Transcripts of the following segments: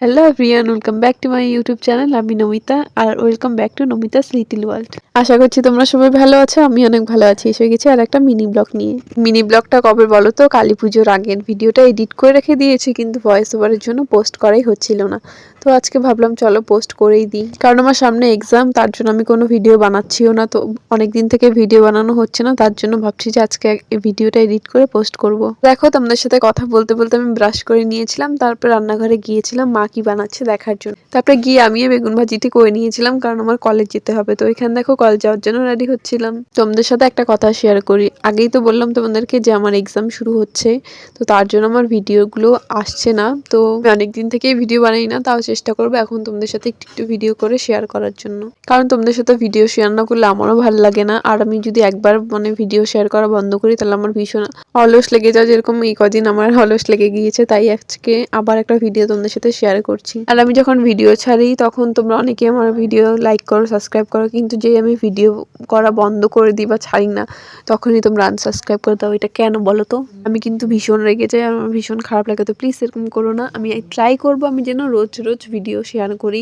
Hello everyone, welcome back to my YouTube channel. আমি নমিতা আর welcome back to Namita's little world. আশা করছি তোমরা সবাই ভালো আছো, আমি অনেক ভালো আছি। এসে গেছি আর একটা মিনি ব্লগ নিয়ে। মিনি ব্লগটা কবে বলো তো? কালী পুজোর আগের ভিডিওটা এডিট করে রেখে দিয়েছি, কিন্তু ভয়েস ওভারের জন্য পোস্ট করাই হচ্ছিল না। তো আজকে ভাবলাম চলো পোস্ট করেই দিই, কারণ আমার সামনে এক্সাম, তার জন্য আমি কোনো ভিডিও বানাচ্ছিও না। তো অনেকদিন থেকে ভিডিও বানানো হচ্ছে না, তার জন্য ভাবছি যে আজকে এই ভিডিওটা এডিট করে পোস্ট করব। দেখো, তোমাদের সাথে কথা বলতে বলতে আমি ব্রাশ করে নিয়েছিলাম, তারপর রান্নাঘরে গিয়েছিলাম মা কি বানাচ্ছে দেখার জন্য। তারপরে গিয়ে আমিও বেগুন ভাজিটি করে নিয়েছিলাম, কারণ আমার কলেজ যেতে হবে। তো এখানে দেখো কলেজ যাওয়ার জন্য রেডি হচ্ছিলাম। তোমাদের সাথে একটা কথা শেয়ার করি। আগেই তো বললাম তোমাদেরকে যে আমার এক্সাম শুরু হচ্ছে, তো তার জন্য আমার ভিডিওগুলো আসছে না। তো আমি অনেকদিন থেকেই ভিডিও বানাই না, তাও চেষ্টা করবো এখন তোমাদের সাথে একটু একটু ভিডিও করে শেয়ার করার জন্য। কারণ তোমাদের সাথে ভিডিও শেয়ার না করলে আমারও ভালো লাগে না। আর আমি যদি একবার ভিডিও শেয়ার করা বন্ধ করি, তাহলে আমার ভীষণ অলস লেগে যায়। যেরকম এই কদিন আমার অলস লেগে গিয়েছে, তাই আজকে আবার একটা ভিডিও তোমাদের সাথে শেয়ার করছি। আর আমি যখন ভিডিও ছাড়ি তখন তোমরা অনেকে আমার ভিডিও লাইক করো, সাবস্ক্রাইব করো, কিন্তু যেই আমি ভিডিও করা বন্ধ করে দিই বা ছাড়ি না, তখনই তোমরা আনসাবস্ক্রাইব করে দাও। এটা কেন বলো তো? আমি কিন্তু ভীষণ রেগে যাই, আমার ভীষণ খারাপ লাগে। তো প্লিজ এরকম করো না। আমি ট্রাই করবো আমি যেন রোজ রোজ ভিডিও শেয়ার করি,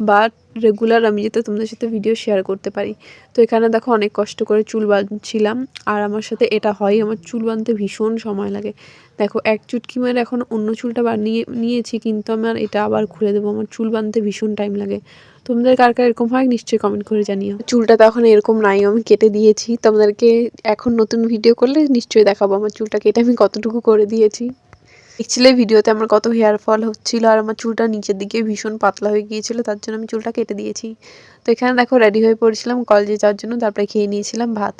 বা রেগুলার আমি যাতে তোমাদের সাথে ভিডিও শেয়ার করতে পারি। তো এখানে দেখো অনেক কষ্ট করে চুল বাঁধছিলাম, আর আমার সাথে এটা হয়, আমার চুল বাঁধতে ভীষণ সময় লাগে। দেখো এক চুটকি মেরে এখন অন্য চুলটা বানিয়ে নিয়েছি, কিন্তু আমার এটা আবার খুলে দেবো। আমার চুল বাঁধতে ভীষণ টাইম লাগে। তোমাদের কার কার এরকম হয় নিশ্চয়ই কমেন্ট করে জানিও। চুলটা তো এখন এরকম নাই, আমি কেটে দিয়েছি। তোমাদেরকে এখন নতুন ভিডিও করলে নিশ্চয়ই দেখাবো আমার চুলটা কেটে আমি কতটুকু করে দিয়েছি। দেখছিলে ভিডিওতে আমার কত হেয়ার ফল হচ্ছিল, আর আমার চুলটা নিচের দিকে ভীষণ পাতলা হয়ে গিয়েছিল, তার জন্য আমি চুলটা কেটে দিয়েছি। তো এখানে দেখো রেডি হয়ে পড়েছিলাম কলেজে যাওয়ার জন্য, তারপরে খেয়ে নিয়েছিলাম ভাত।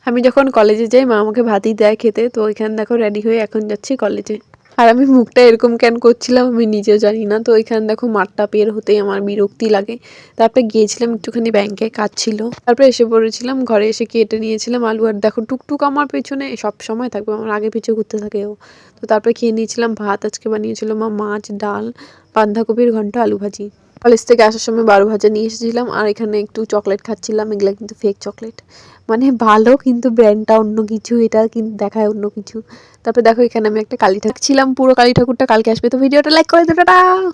আমি যখন কলেজে যাই মা আমাকে ভাতই দেয় খেতে। তো এখানে দেখো রেডি হয়ে এখন যাচ্ছি কলেজে। আর আমি মুখটা এরকম কেন করছিলাম আমি নিজেও জানি না। তো এখানে দেখো মাঠটা পের হতেই আমার বিরক্তি লাগে। তারপরে গিয়েছিলাম একটুখানি ব্যাংকে, কাজ ছিল। তারপরে এসে পড়েছিলাম ঘরে, এসে কেটে নিয়েছিলাম আলু। আর দেখো টুকটুক আমার পেছনে সব সময় থাকবে, আমার আগে পিছু ঘুরতে থাকে ও। তো তারপরে খেয়ে নিয়েছিলাম ভাত। আজকে বানিয়েছিল মা মাছ, ডাল, বাঁধাকপির ঘন্ট, আলু ভাজি। কলেজ থেকে আসার সময় 12 ভাজা নিয়ে এসেছিলাম, আর এখানে একটু চকলেট খাচ্ছিলাম। এগুলা কিন্তু ফেক চকলেট, ভালো কিন্তু ব্র্যান্ডটা অন্য কিছু, এটা কিন্তু দেখায় অন্য কিছু। তারপরে দেখো এখানে আমি একটা কালী ঠাকুর ছিলাম, পুরো কালী ঠাকুরটা কালকে আসবে। তো ভিডিওটা লাইক করে দেবে। টাটা।